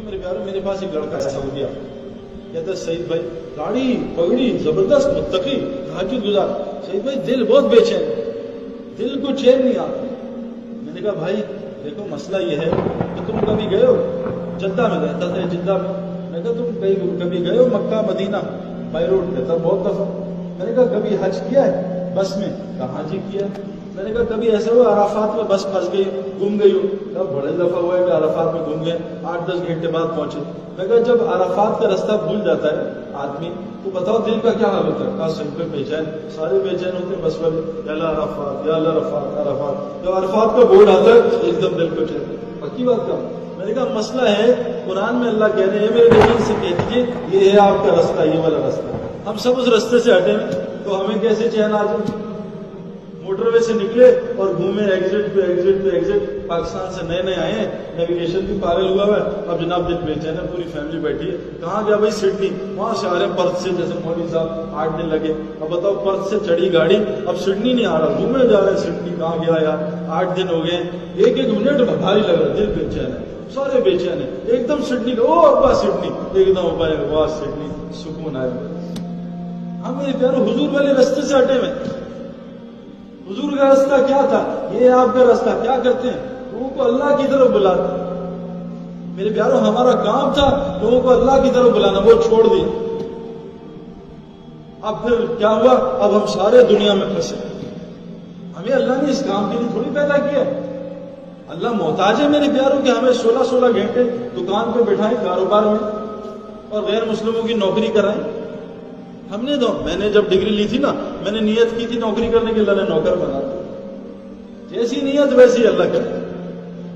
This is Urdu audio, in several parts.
میرے پیاروں میرے پاس ایک لڑکا ایسا ہو گیا، کہتا سعید بھائی داڑھی پگڑی زبردست متقی تہجد گزار، سعید بھائی دل بہت بے چین، دل کو چین نہیں آتا۔ میں نے کہا بھائی دیکھو مسئلہ یہ ہے کہ تم کبھی گئے ہو جدہ میں، رہتا تھا جدہ میں کہا تم کبھی گئے ہو مکہ مدینہ بائی روڈ؟ کہتا بہت دفعہ۔ میں نے کہا کبھی حج کیا ہے بس میں؟ کہاں جی کیا ہے۔ میں نے کہا کبھی ایسا ہوا عرفات میں بس پھنس گئی گم گئی ہو؟ کہا بڑے دفعہ ہوا ہے کہ عرفات میں گم گئے، 8-10 گھنٹے بعد پہنچے۔ میں کہا جب عرفات کا رستہ بھول جاتا ہے آدمی تو بتاؤ دل کا کیا حال ہوتا ہے؟ کہا سب پہ بے چین، سارے بے چین ہوتے ہیں بس والے، یا اللہ عرفات یا اللہ عرفات عرفات۔ جب عرفات کا بورڈ آتا ہے ایک دم دل کو چین۔ پکی بات کا میں نے کہا مسئلہ ہے قرآن میں اللہ کہہ رہے ہیں میرے نبی سے کہہ دیجیے یہ ہے آپ کا راستہ، یہ والا راستہ۔ ہم سب اس راستے سے ہٹے ہیں تو ہمیں کیسے چین آ جائے؟ موٹر وے سے نکلے اور گھومے ایگزٹ پہ ایگزٹ پہ ایگزٹ، پاکستان سے نئے ہائے ہیں، نیویگیشن بھی پاگل ہوا ہے، اب جناب دل بے چین ہے، پوری فیملی بیٹھی ہے۔ کہاں گیا بھائی؟ سڈنی۔ وہاں سے آ رہے ہیں پرتھ سے، جیسے مودی صاحب 8 دن لگے۔ اب بتاؤ پرتھ سے چڑھی گاڑی اب سڈنی نہیں آ رہا، گھومے جا رہے ہیں سڈنی۔ کہاں گیا یار؟ 8 دن ہو گئے، ایک منٹ بھاری لگ رہا ہے، دل بے چین ہے، سارے بے چین ہے۔ ایک دم سڈنی کا او ابا سڈنی، ایک دم ابا واہ سڈنی، سکون آئے۔ ہم میرے پیارو حضور والے راستے سے ہٹے ہوئے۔ حضور کا راستہ کیا تھا؟ یہ آپ کا راستہ کیا کرتے ہیں؟ لوگوں کو اللہ کی طرف بلاتے ہیں۔ میرے پیارو ہمارا کام تھا لوگوں کو اللہ کی طرف بلانا، وہ چھوڑ دیا۔ اب پھر کیا ہوا؟ اب ہم سارے دنیا میں پھنسے۔ ہمیں اللہ نے اس کام کے لیے تھوڑی پیدا کیا۔ اللہ محتاج ہے میرے پیاروں کہ ہمیں 16 گھنٹے دکان پہ بٹھائیں کاروبار میں اور غیر مسلموں کی نوکری کرائیں۔ ہم نے تو میں نے جب ڈگری لی تھی نا، میں نے نیت کی تھی نوکری کرنے کی، اللہ نے نوکر بنا دیا۔ جیسی نیت ویسی اللہ کرے۔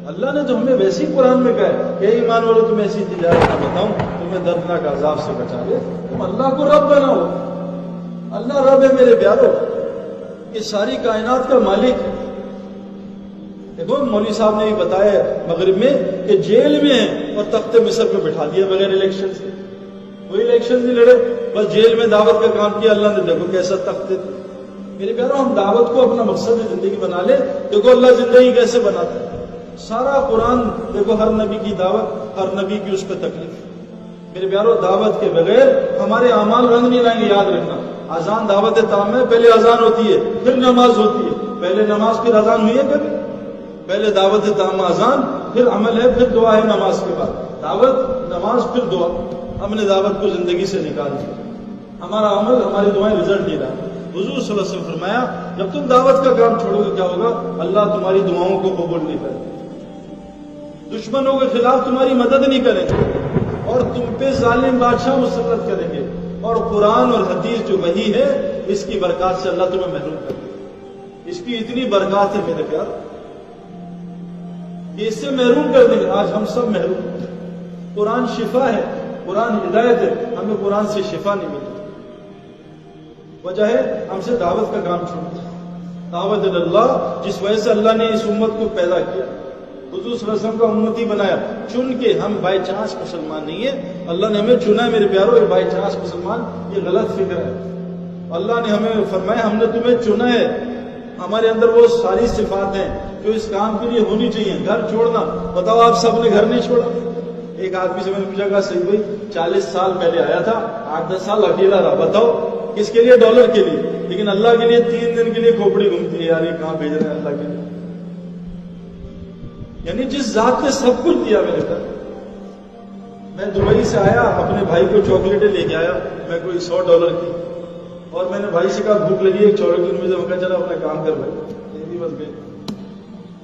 اللہ نے تو ہمیں ویسی قرآن میں کہا ہے کہ ایمان والو تم ایسی تجارت نہ بتاؤں تمہیں دردناک عذاب سے بچا لے، تم اللہ کو رب بناؤ۔ اللہ رب ہے میرے پیارو، یہ ساری کائنات کا مالک ہے۔ دیکھو مولوی صاحب نے بھی بتایا مغرب میں کہ جیل میں ہیں اور تخت مصر پہ بٹھا دیا بغیر الیکشن سے، کوئی الیکشن نہیں لڑے، بس جیل میں دعوت کا کام کیا۔ اللہ نے دیکھو کیسا تخت دے۔ میرے پیارو ہم دعوت کو اپنا مقصد زندگی بنا لے، دیکھو اللہ زندگی کیسے بناتا ہے۔ سارا قرآن دیکھو، ہر نبی کی دعوت، ہر نبی کی اس پہ تکلیف۔ میرے پیارو دعوت کے بغیر ہمارے اعمال رنگ نہیں لائیں گے، یاد رکھنا۔ اذان دعوت تام ہے، پہلے اذان ہوتی ہے پھر نماز ہوتی ہے، پہلے نماز پھر اذان ہوئی ہے کبھی؟ پہلے دعوت تام اذان پھر عمل ہے پھر دعا ہے نماز کے بعد، دعوت نماز پھر دعا۔ ہم نے دعوت کو زندگی سے نکال دیا، ہمارا عمل ہماری دعائیں رزلٹ دے رہا ہے۔ حضور صلی اللہ علیہ وسلم فرمایا جب تم دعوت کا کام چھوڑو گے کیا ہوگا؟ اللہ تمہاری دعاؤں کو قبول نہیں کرے گا، دشمنوں کے خلاف تمہاری مدد نہیں کریں گے اور تم پہ ظالم بادشاہ مسلط کریں گے، اور قرآن اور حدیث جو وحی ہے اس کی برکات سے اللہ تمہیں محروم کر دے گا۔ اس کی اتنی برکات ہے میرے پیار کہ اس سے محروم کر دیں گے۔ آج ہم سب محروم ہیں۔ قرآن شفا ہے، قرآن ہدایت ہے، ہمیں قرآن سے شفا نہیں ملتی۔ وجہ ہے ہم سے دعوت کا کام چھوڑ دیا۔ دعوت اللہ جس وجہ سے اللہ نے اس امت کو پیدا کیا، حضور صلی اللہ علیہ وسلم کا امتی بنایا چن کے۔ ہم بائی چانس مسلمان نہیں ہیں، اللہ نے ہمیں چنا ہے میرے پیارو۔ یہ بائی چانس مسلمان یہ غلط فکر ہے۔ اللہ نے ہمیں فرمایا ہم نے تمہیں چنا ہے، ہمارے اندر وہ ساری صفات ہیں جو اس کام کے لیے ہونی چاہیے۔ گھر چھوڑنا، بتاؤ آپ سب نے گھر نہیں چھوڑا؟ ایک آدمی سے میں نے پوچھا کہا صحیح بھائی 40 سال پہلے آیا تھا، 8-10 سال اکیلا رہا، بتاؤ کس کے لیے؟ ڈالر کے لیے، لیکن اللہ کے لیے 3 دن کے لیے کھوپڑی گھومتی ہے، یار یہ کہاں بھیج رہے ہیں اللہ کے لیے۔ یعنی جس ذات نے سب کچھ دیا میرے گھر۔ میں دبئی سے آیا، اپنے بھائی کو چاکلیٹیں لے کے آیا، میں کوئی $100 کی، اور میں نے بھائی سے کہا بھوک لگی ہے چاکلیٹ مجھے، میں چلا اپنا کام کر بھائی، یہ بھی بس گئی۔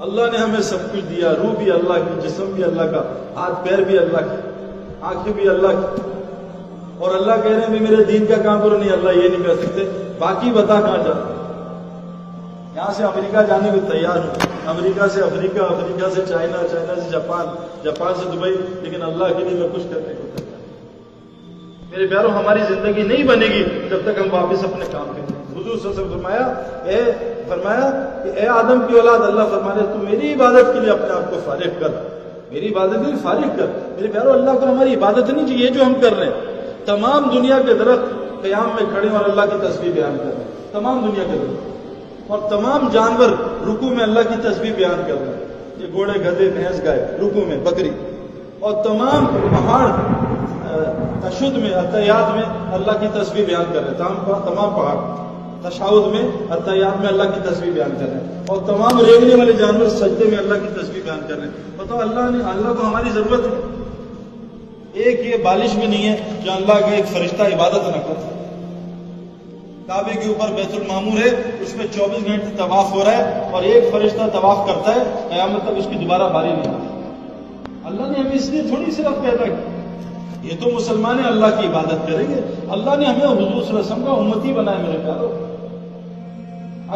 اللہ نے ہمیں سب کچھ دیا، روح بھی اللہ کی، جسم بھی اللہ کا، ہاتھ پیر بھی اللہ کی، آنکھیں بھی اللہ کی، اور اللہ کہہ رہے ہیں میرے دین کا کام کرو، نہیں اللہ یہ نہیں کر سکتے، باقی بتا کہاں جا۔ یہاں سے امریکہ جانے کو تیار ہوں، امریکہ سے افریقہ، افریقہ سے چائنا، چائنا سے جاپان، جاپان سے دبئی، لیکن اللہ کے لیے میں کچھ کرنے کو تیار۔ میرے پیاروں ہماری زندگی نہیں بنے گی جب تک ہم واپس اپنے کام کریں۔ حضور صلی اللہ علیہ وسلم فرمایا کہ اے آدم کی اولاد، اللہ فرمانے تو میری عبادت کے لیے اپنے آپ کو فارغ کر، میری عبادت کے لیے فارغ کر۔ میرے پیاروں اللہ کو ہماری عبادت نہیں چاہیے جو ہم کر رہے ہیں۔ تمام دنیا کے درخت قیام میں کھڑے اور اللہ کی تسبیح بیان کر رہے ہیں، تمام دنیا کے درخت، اور تمام جانور رکوع میں اللہ کی تسبیح بیان کر رہے ہیں۔ یہ گھوڑے، گدھے، بھینس، گائے رکوع میں، بکری اور تمام پہاڑ تشہد میں التحیات میں اللہ کی تسبیح بیان کر رہے ہیں، تمام پہاڑ تشہد میں التحیات میں اللہ کی تسبیح بیان کر رہے ہیں، اور تمام رینگنے والے جانور سجدے میں اللہ کی تسبیح بیان کر رہے ہیں۔ بتاؤ اللہ کو ہماری ضرورت ہے؟ ایک یہ بالش بھی نہیں ہے جو اللہ کا ایک فرشتہ عبادت نہ کرتا۔ کعبے کے اوپر بیت المعمور ہے، اس میں 24 گھنٹے طواف ہو رہا ہے اور ایک فرشتہ طواف کرتا ہے، قیامت تک اس کی دوبارہ باری نہیں آتی۔ اللہ نے ہمیں اس لیے تھوڑی صرف پیدا کی، یہ تو مسلمان اللہ کی عبادت کریں گے۔ اللہ نے ہمیں حضور صلی اللہ علیہ وسلم کا امتی بنایا میرے پیارو۔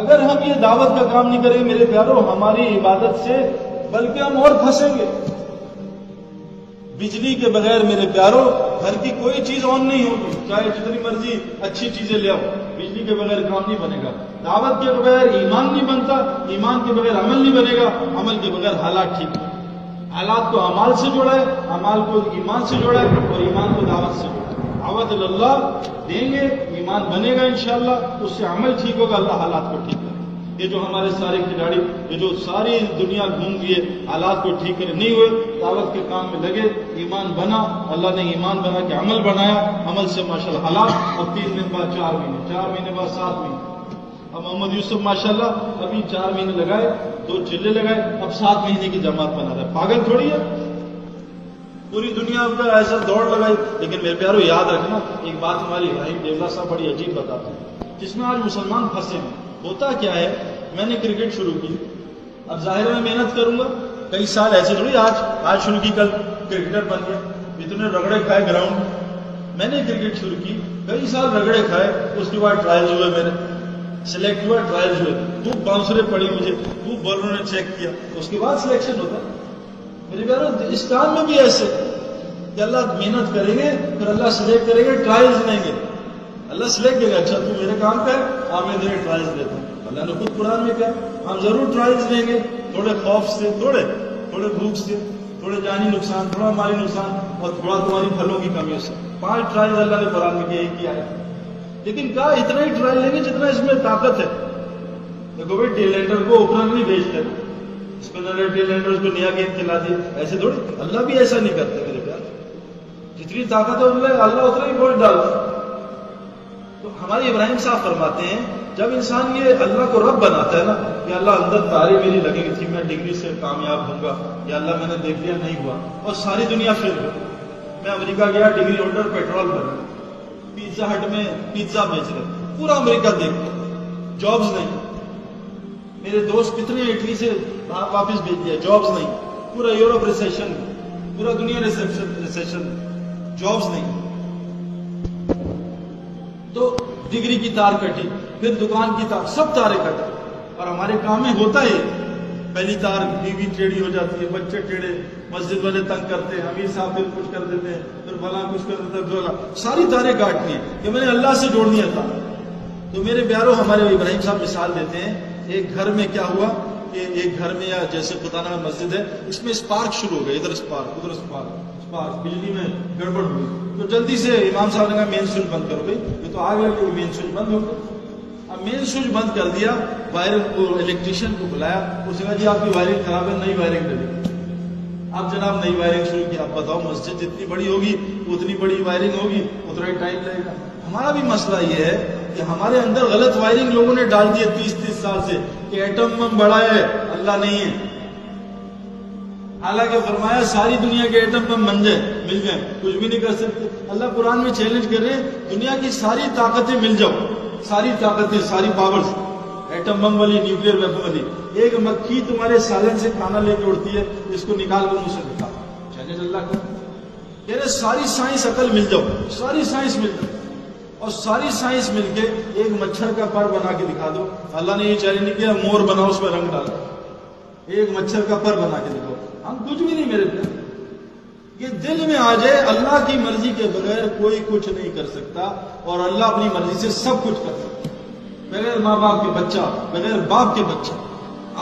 اگر ہم یہ دعوت کا کام نہیں کریں میرے پیارو ہماری عبادت سے، بلکہ ہم اور پھنسیں گے۔ بجلی کے بغیر میرے پیارو گھر کی کوئی چیز آن نہیں ہوگی، چاہے جتنی مرضی اچھی چیزیں لے آؤ، بجلی کے بغیر کام نہیں بنے گا۔ دعوت کے بغیر ایمان نہیں بنتا، ایمان کے بغیر عمل نہیں بنے گا، عمل کے بغیر حالات ٹھیک نہیں۔ حالات کو اعمال سے جوڑا ہے، اعمال کو ایمان سے جوڑا ہے، اور ایمان کو دعوت سے جوڑا ہے۔ دعوت اللہ دیں گے، ایمان بنے گا انشاءاللہ، اس سے عمل ٹھیک ہوگا، اللہ حالات کو ٹھیک کرے۔ یہ جو ہمارے سارے کھلاڑی یہ جو ساری دنیا گھوم گئے حالات کو ٹھیک کرے نہیں ہوئے، دعوت کے کام میں لگے، ایمان بنا، اللہ نے ایمان بنا کے عمل بنایا، عمل سے ماشاءاللہ حالات، اور 3 دن بعد 4 مہینے، 4 مہینے بعد 7 مہینے۔ اب محمد یوسف ماشاءاللہ ابھی 4 مہینے لگائے، 2 چلے لگائے، اب 7 مہینے کی جماعت بنا رہا ہے۔ پاگل تھوڑی ہے، پوری دنیا کا ایسا دوڑ لگائی۔ لیکن میرے پیارو یاد رکھنا ایک بات ہماری ابراہیم دیولا صاحب بڑی عجیب بتاتے ہیں، جس میں آج مسلمان پھنسے ہیں۔ ہوتا کیا ہے، میں نے کرکٹ شروع کی، اب ظاہر میں محنت کروں گا، کئی سال ایسے تھوڑی آج شروع کی کل کرکٹر بن گیا، اتنے رگڑے کھائے گراؤنڈ۔ میں نے کرکٹ شروع کی، کئی سال رگڑے کھائے، اس کے بعد ٹرائلز ہوئے، میرے سلیکٹ ہوا، ٹرائلز ہوئے، خوب باؤنسریں پڑی مجھے، خوب بالروں نے چیک کیا، اس کے بعد سلیکشن ہوتا ہے۔ میرے پیارو اس کام میں بھی ایسے کہ اللہ محنت کریں گے، پھر اللہ سلیکٹ کریں گے، ٹرائلز لیں گے، اللہ سلیکٹ دے گا، اچھا تو میرے کام کا ہے، آپ میں تیرے ٹرائلز دیتا ہوں۔ اللہ نے خود قرآن میں کہا ہم ضرور ٹرائلز لیں گے، تھوڑے خوف سے، تھوڑے بھوک سے، تھوڑے جانی نقصان، تھوڑا مالی نقصان، اور تھوڑا تمہاری پھلوں کی کمیوں سے۔ 5 ٹرائلز اللہ نے قرآن میں کیا ہے، لیکن کہا اتنا ہی ٹرائل لیں گے جتنا اس میں طاقت ہے۔ دیکھو بھائی ٹیلنڈر کو اوپر نہیں بھیجتے، اس کو ٹیلنڈر اس کو نیا گیم کھلا دی، ایسے تھوڑی، اللہ بھی ایسا نہیں کرتے میرے پیار۔ جتنی طاقت ہے اللہ اتنا ہی گوشت ڈالتا۔ تو ہمارے ابراہیم صاحب فرماتے ہیں جب انسان یہ اللہ کو رب بناتا ہے نا، کہ اللہ اندر تارے میری لگے گی تھی، میں ڈگری سے کامیاب ہوں گا، یا اللہ میں نے دیکھ لیا نہیں ہوا، اور ساری دنیا فیل ہو۔ میں امریکہ گیا، ڈگری ہولڈر، پیٹرول بھرا، پیزا ہٹ میں پیزا بیچ رہے، پورا امریکہ دیکھ، جابز نہیں۔ میرے دوست کتنے اٹلی سے واپس بھیج دیا، جابز نہیں، پورا یورپ ریسیشن، پورا دنیا ریسیشن، جابز نہیں۔ تو ڈگری کی تار کٹی، پھر دکان کی تار، سب تاریں کٹی، اور ہمارے کام میں ہوتا ہے پہلی تار بیوی ٹیڑھی ہو جاتی ہے، بچے ٹیڑھے، مسجد والے تنگ کرتے ہیں، امیر صاحب پھر کچھ کر دیتے ہیں، پھر فلاں کچھ کر دیتا ہے، پھر ساری تاریں کاٹنی ہیں کہ میں نے اللہ سے جوڑنی ہے تار۔ تو میرے پیارو ہمارے ابراہیم صاحب مثال دیتے ہیں، ایک گھر میں کیا ہوا کہ ایک گھر میں، یا جیسے خدا نام مسجد ہے، اس میں اسپارک شروع ہو گئے، ادھر اسپارک ادھر اسپارک، بجلی میں گڑبڑ ہوئی، تو جلدی سے امام صاحب نے کہا مین سوئچ بند کرو بھائی، یہ تو آگ لگ گئی، مین سوئچ بند ہو گیا۔ اب مین سوئچ بند کر دیا، الیکٹریشین کو بلایا، اس نے کہا جی آپ کی وائرنگ خراب ہے، نئی وائرنگ ڈلی۔ اب جناب نئی وائرنگ شروع کی، اب بتاؤ مسجد جتنی بڑی ہوگی اتنی بڑی وائرنگ ہوگی، اتنا ہی ٹائم لگے گا۔ ہمارا بھی مسئلہ یہ ہے کہ ہمارے اندر غلط وائرنگ لوگوں نے ڈال دی ہے 30 سال سے، کہ ایٹم بم بڑا ہے، اللہ نہیں ہے۔ حالانکہ فرمایا ساری دنیا کے ایٹم بم بن جائیں، مل جائیں، کچھ بھی نہیں کر سکتے۔ اللہ قرآن میں چیلنج کر رہے ہیں، دنیا کی ساری طاقتیں مل جاؤ، ساری طاقتیں، ساری پاورز، ایٹم بم والی، نیوکلیر ویپن والی، ایک مکھی تمہارے سالن سے کھانا لے کے اڑتی ہے، اس کو نکال کر منہ سے نکال، چیلنج اللہ کا کہہ رہے ساری سائنس عقل مل جاؤ، ساری سائنس مل جاؤ، اور ساری سائنس مل کے ایک مچھر کا پر بنا کے دکھا دو۔ اللہ نے یہ چیلنج نہیں کیا مور بناؤ، اس میں رنگ ڈالو، ایک مچھر کا پر بنا کے دکھاؤ، ہم کچھ بھی نہیں میرے پیارے۔ یہ دل میں آ جائے اللہ کی مرضی کے بغیر کوئی کچھ نہیں کر سکتا، اور اللہ اپنی مرضی سے سب کچھ کر سکتا ہے۔ بغیر ماں باپ کے بچہ، بغیر باپ کے بچہ،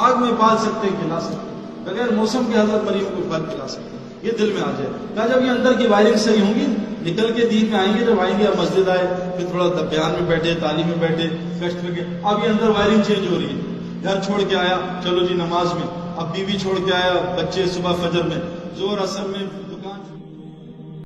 آگ میں پال سکتے ہیں، کھلا سکتے ہیں، بغیر موسم کے حضرت مریض کو پھل کھلا سکتے ہیں۔ یہ دل میں آ جائے، کہا جب یہ اندر کی وائرنگ صحیح ہوں گی، نکل کے دین میں آئیں گے، جب آئیں گے مسجد آئے، پھر تھوڑا بیان میں بیٹھے، تعلیم میں بیٹھے، کشت میں گئے، اب یہ اندر وائرنگ چینج ہو رہی ہے، گھر چھوڑ کے آیا، چلو جی نماز میں، اب بیوی چھوڑ کے آیا، بچے صبح فجر میں، زور اثر میں مکان